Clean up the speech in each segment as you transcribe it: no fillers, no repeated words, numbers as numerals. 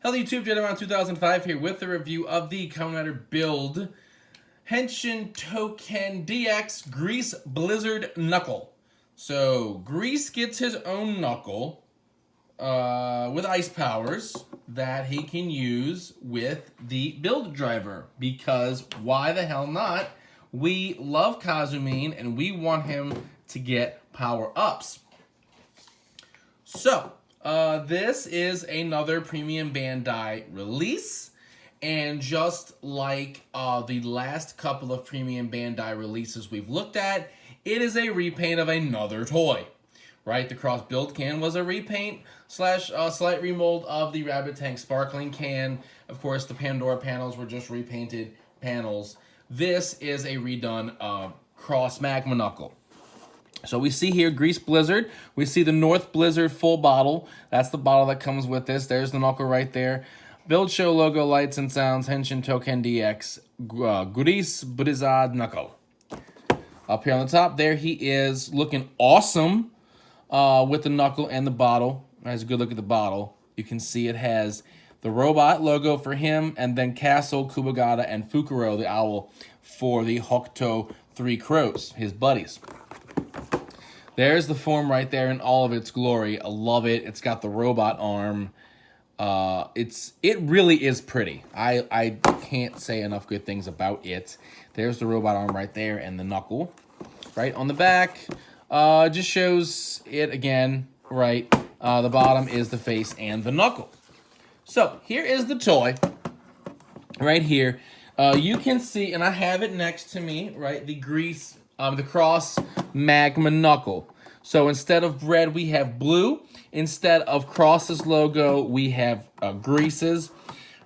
Hello YouTube, Around 2005 here with the review of the Kamen Rider build Henshin Touken DX Grease Blizzard Knuckle. So Grease gets his own Knuckle with ice powers that he can use with the build driver, because why the hell not? We love Kazumin and we want him to get power ups. So this is another Premium Bandai release, and just like the last couple of Premium Bandai releases we've looked at, it is a repaint of another toy. Right, the Cross Build can was a repaint slash slight remold of the Rabbit Tank Sparkling can. Of course, the Pandora panels were just repainted panels. This is a redone Cross Magma Knuckle. So we see here Grease Blizzard. We see the North Blizzard full bottle. That's the bottle that comes with this. There's the Knuckle right there. Build Show logo, lights and sounds, Henshin Touken DX, Grease Blizzard Knuckle. Up here on the top, there he is, looking awesome with the Knuckle and the bottle. Has a good look at the bottle. You can see it has the robot logo for him, and then Castle, Kubagata, and Fukuro, the owl, for the Hokuto Three Crows, his buddies. There's the form right there in all of its glory. I love it. It's got the robot arm. It really is pretty. I can't say enough good things about it. There's the robot arm right there and the Knuckle. Right on the back, just shows it again, right? The bottom is the face and the Knuckle. So here is the toy right here. You can see, and I have it next to me, right? The Grease, the Cross Magma Knuckle. So instead of red, we have blue. Instead of Cross's logo, we have Grease's,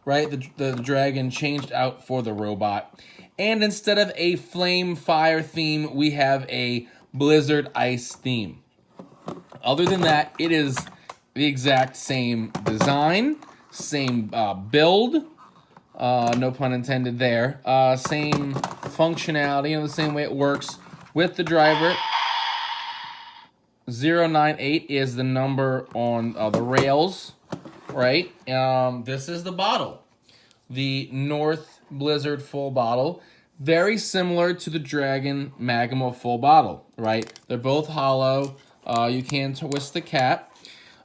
right? The dragon changed out for the robot. And instead of a flame fire theme, we have a blizzard ice theme. Other than that, it is the exact same design, same build, no pun intended there, same functionality, the same way it works with the driver. 098 is the number on the rails, right? This is the bottle, the North Blizzard full bottle, very similar to the Dragon Magma full bottle, right? They're both hollow. You can twist the cap.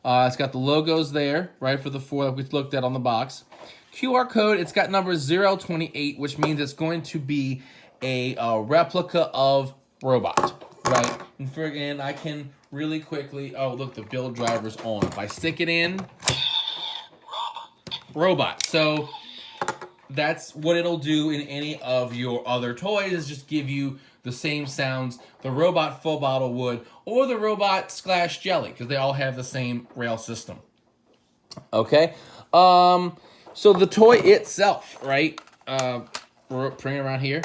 It's got the logos there, right, for the four that we looked at on the box. QR code, it's got number 028, which means it's going to be a replica of robot, right? And again, I can really quickly, oh, look, the build driver's on. If I stick it in, robot. So that's what it'll do in any of your other toys, is just give you the same sounds the robot full bottle would, or the robot Splash Jelly, because they all have the same rail system. Okay, so the toy itself, right? Bring it around here,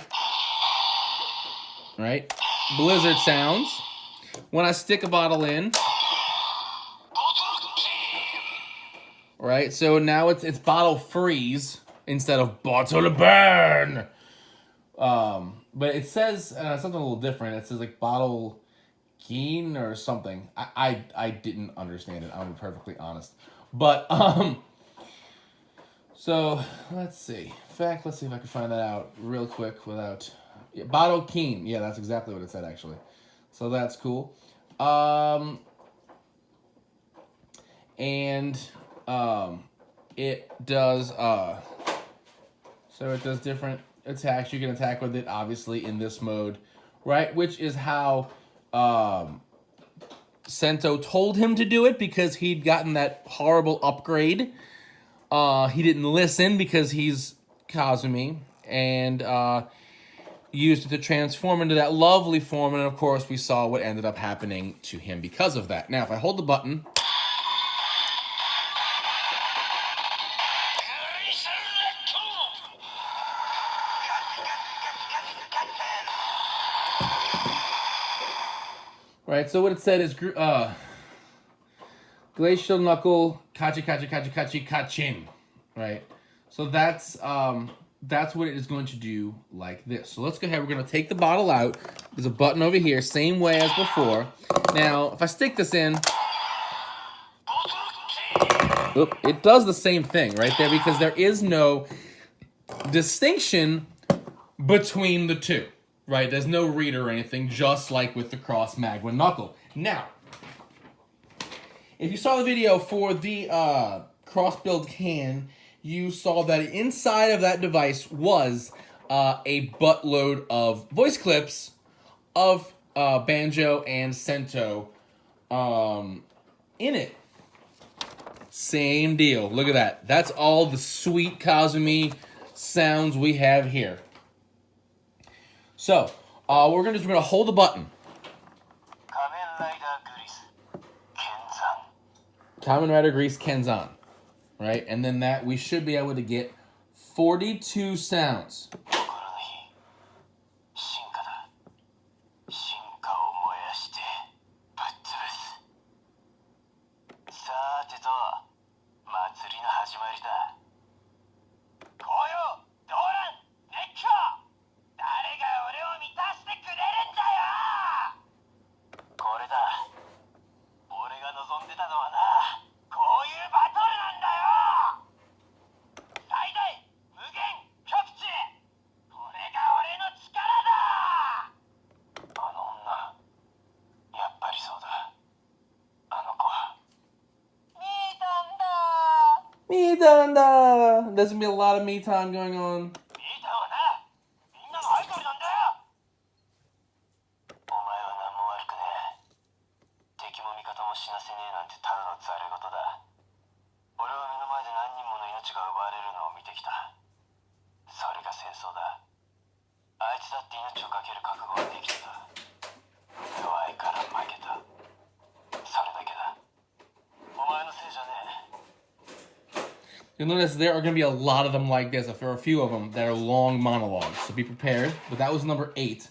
right? Blizzard sounds. When I stick a bottle in, right? So now it's bottle freeze instead of bottle burn. But it says something a little different. It says like bottle keen or something. I didn't understand it. I'm perfectly honest. But so let's see. In fact, let's see if I can find that out real quick without bottle keen. Yeah, that's exactly what it said actually. So that's cool. It does so it does different attacks. You can attack with it obviously in this mode, right? Which is how Sento told him to do it, because he'd gotten that horrible upgrade. He didn't listen because he's Kazumi, and used it to transform into that lovely form, and of course we saw what ended up happening to him because of that. Now if I hold the button, right, so what it said is Glacial Knuckle Kachi Kachi Kachi Kachi Kachin, right? So that's what it is going to do, like this. So let's go ahead. We're going to take the bottle out. There's a button over here, same way as before. Now, if I stick this in, Oop, it does the same thing right there because there is no distinction between the two, right? There's no reader or anything, just like with the Cross Magma Knuckle. Now, if you saw the video for the cross-build can, you saw that inside of that device was a buttload of voice clips of Banjo and Sento in it. Same deal. Look at that. That's all the sweet Kazumi sounds we have here. So, we're gonna hold the button. Kamen Rider Grease Kenzan. Right? And then that we should be able to get 42 sounds. Me Danda! There's gonna be a lot of me time going on. You'll notice there are going to be a lot of them like this. There are a few of them that are long monologues, so be prepared. But that was number 8.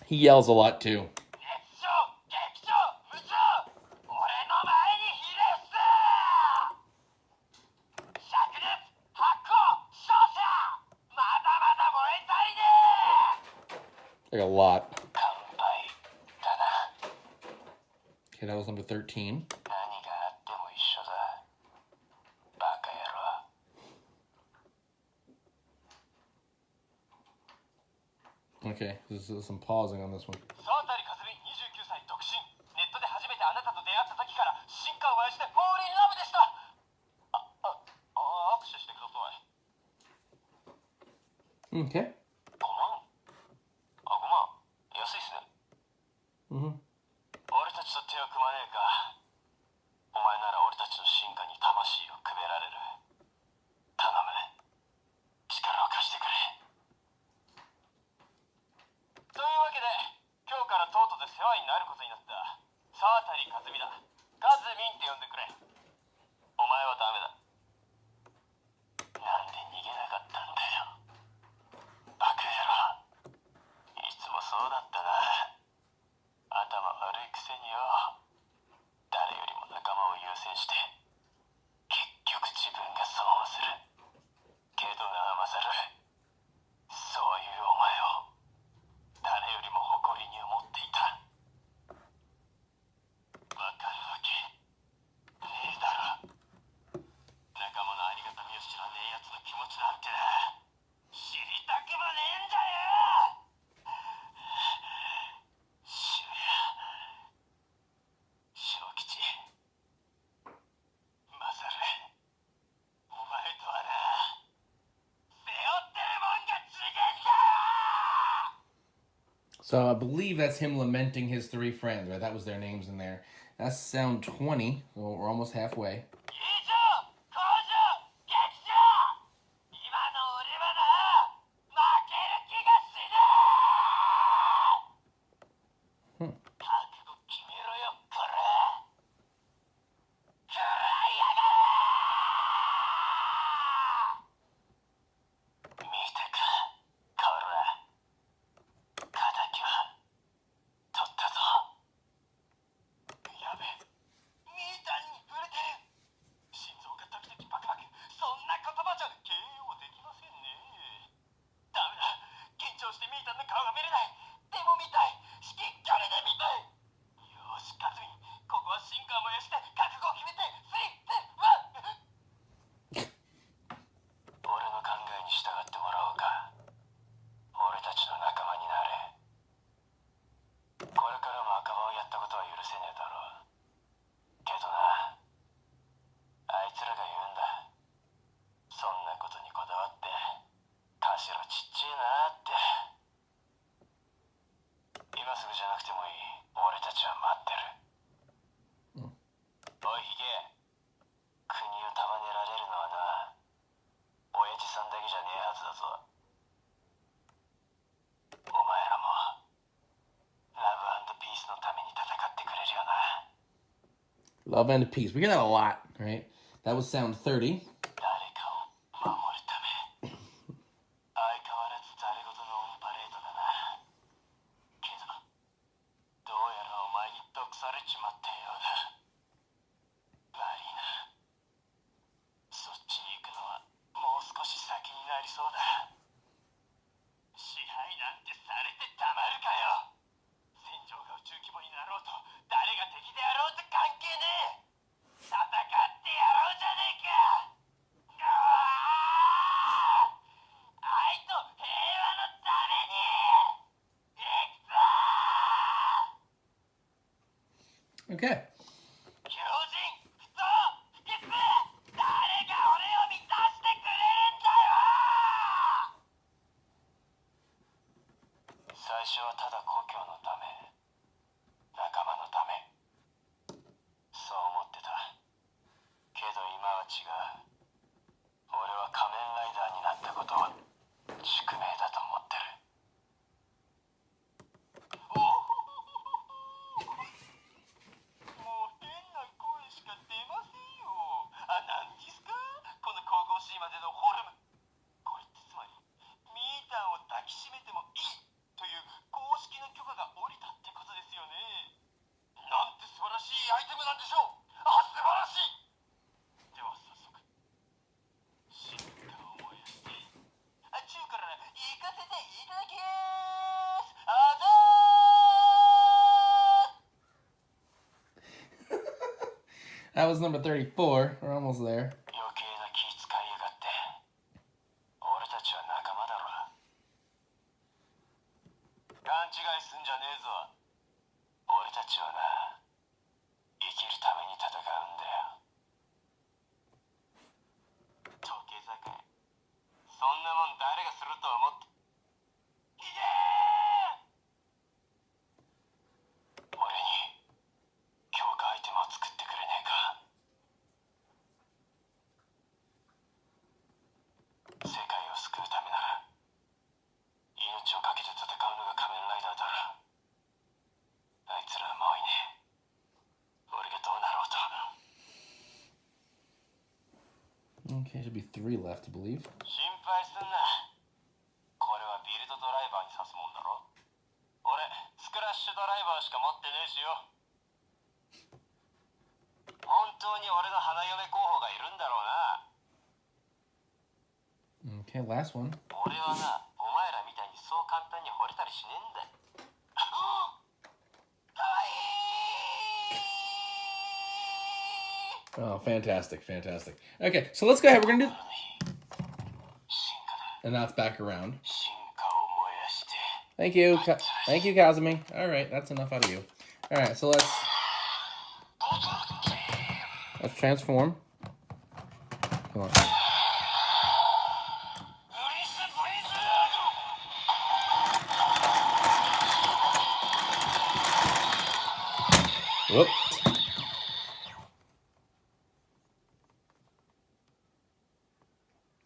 He yells a lot too. Like a lot. Okay, that was number 13. Okay, there's some pausing on this one. Okay. Mm-hmm. So I believe that's him lamenting his 3 friends, right? That was their names in there. That's sound 20, so we're almost halfway. Love and peace. We hear that a lot, right? That was sound 30. Okay. That was number 34. We're almost there. Okay, should be 3 left, I believe. Okay, last one. Oh, fantastic, fantastic. Okay, so let's go ahead. We're going to do... And that's back around. Thank you. Thank you, Kazumi. All right, that's enough out of you. All right, so let's transform. Come on. Whoop.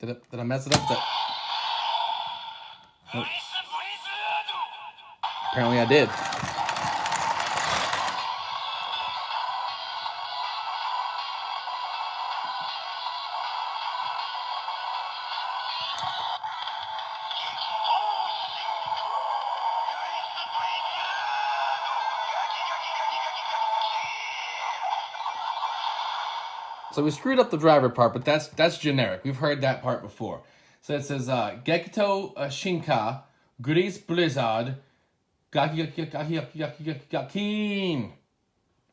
Did I mess it up? Oh. Apparently I did. So we screwed up the driver part, but that's generic. We've heard that part before. So it says Gekito Shinka, Grease Blizzard, Gakin.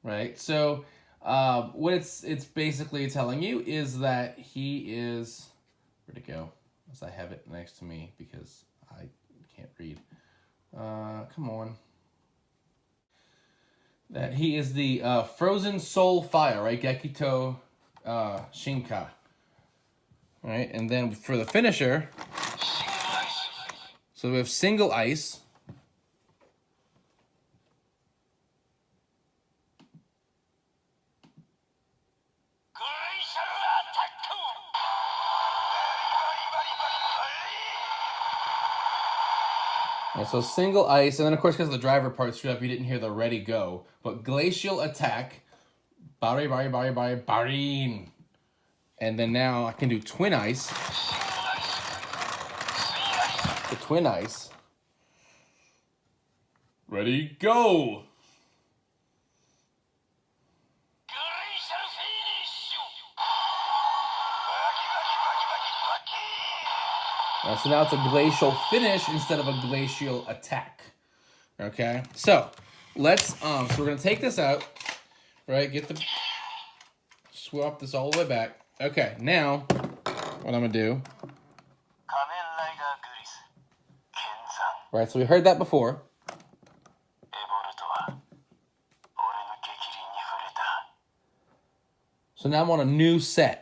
Right? So what it's basically telling you is that he is... Where'd it go? As I have it next to me because I can't read. Come on. That he is the frozen soul fire, right? Gekito Shinka. Right? And then for the finisher, so we have single ice. And so single ice, and then of course because the driver part screwed up, you didn't hear the ready go. But glacial attack, Bari, bari, bari, bari, barin. And then now I can do twin ice. The twin ice. Ready, go! So now it's a glacial finish instead of a glacial attack. Okay, so let's so we're gonna take this out, right? Swap this all the way back. Okay, now what I'm gonna do. Right, so we heard that before. So now I'm on a new set.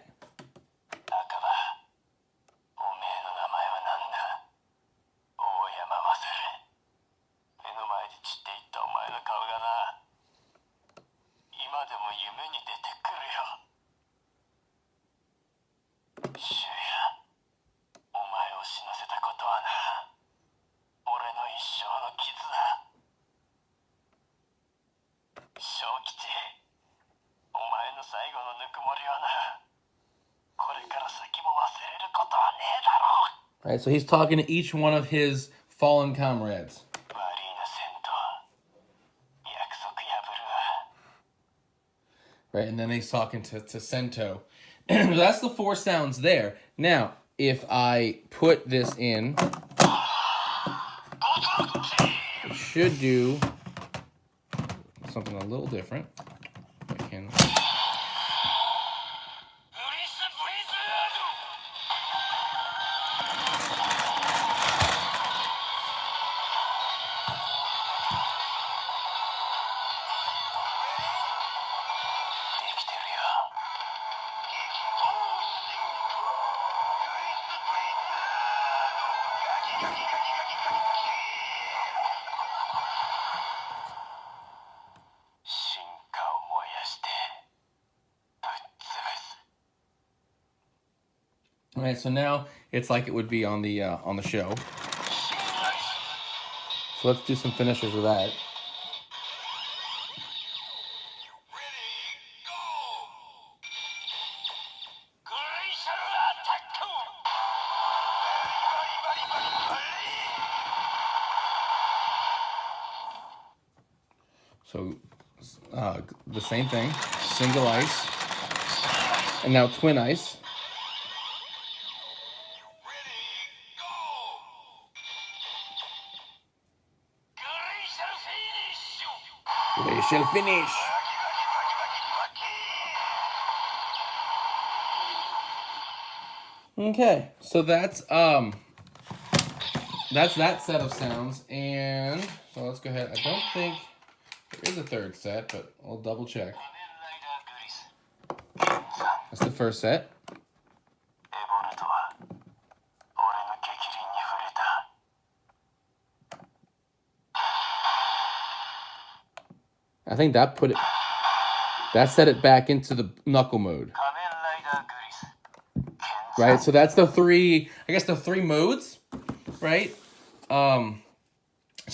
Right, so he's talking to each one of his fallen comrades. Right, and then he's talking to Sento. That's the 4 sounds there. Now, if I put this in, it should do something a little different. I can... All right, so now it's like it would be on the show. So let's do some finishers with that. So the same thing, single ice, and now twin ice. Glacial finish. Okay, so that's that set of sounds, and so let's go ahead. I don't think there is a third set, but I'll double check. That's the first set. I think that set it back into the Knuckle mode. Right, so that's the 3, I guess the 3 modes, right? So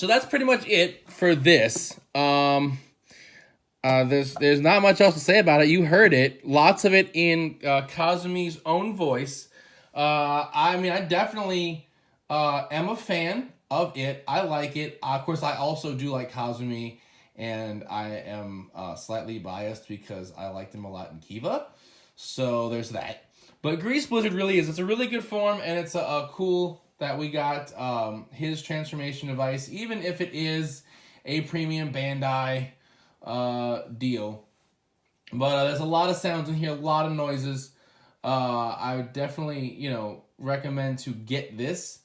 that's pretty much it for this. There's not much else to say about it. You heard it. Lots of it in Kazumi's own voice. I mean, I definitely am a fan of it. I like it. Of course, I also do like Kazumi, and I am slightly biased because I liked him a lot in Kiva. So there's that. But Grease Blizzard really is. It's a really good form, and it's a cool that we got his transformation device, even if it is a premium Bandai deal. But there's a lot of sounds in here, a lot of noises. I would definitely, recommend to get this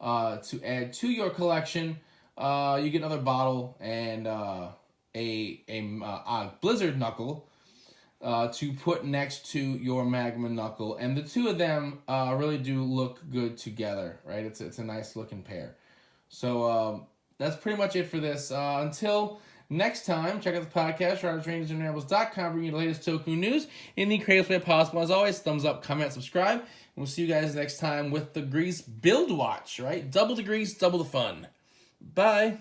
to add to your collection. You get another bottle and a Blizzard Knuckle to put next to your Magma Knuckle, and the two of them really do look good together, right? It's a nice looking pair. So that's pretty much it for this. Until next time, check out the podcast, RidersRangersandRambles.com, bringing you the latest Touken news in the creative way possible. As always, thumbs up, comment, subscribe, and we'll see you guys next time with the Grease Build Watch, right? Double the grease, double the fun. Bye.